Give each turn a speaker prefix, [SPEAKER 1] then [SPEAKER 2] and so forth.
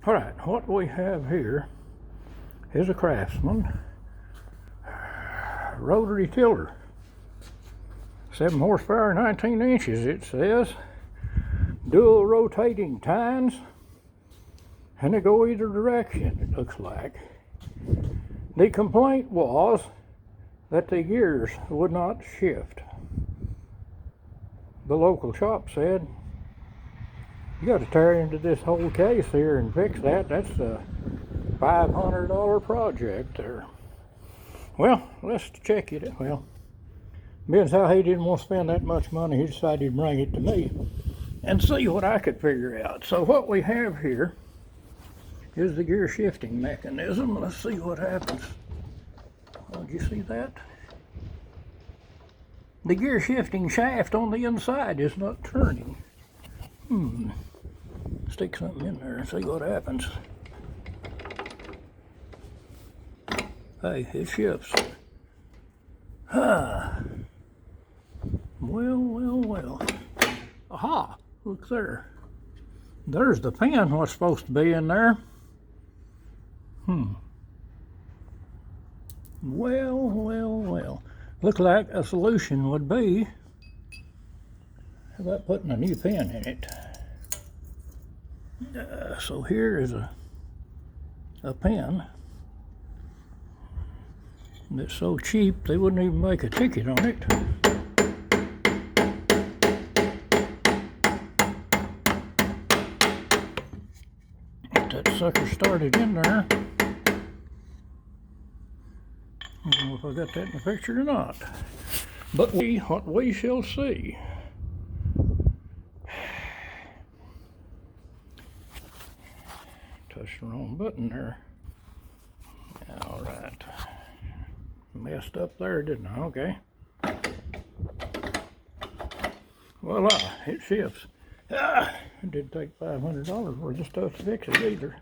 [SPEAKER 1] All right, what we have here is a Craftsman rotary tiller. 7 horsepower, 19 inches it says. Dual rotating tines, and they go either direction, it looks like. The complaint was that the gears would not shift. The local shop said, you got to tear into this whole case here and fix that. That's a $500 project there. Well, let's check it. Well, being how he didn't want to spend that much money, he decided to bring it to me and see what I could figure out. So what we have here is the gear shifting mechanism. Let's see what happens. Oh, did you see that? The gear shifting shaft on the inside is not turning. Stick something in there and see what happens. Hey, it shifts. Well. Aha, look there. There's the pin, what's supposed to be in there. Well. Look like a solution would be, how about putting a new pin in it? So here is a pin that's so cheap they wouldn't even make a ticket on it. Get that sucker started in there. I don't know if I got that in the picture or not, but what we shall see. Touched the wrong button there. All right. Messed up there, didn't I? Okay. Voila, it shifts. It didn't take $500 worth of stuff to fix it either.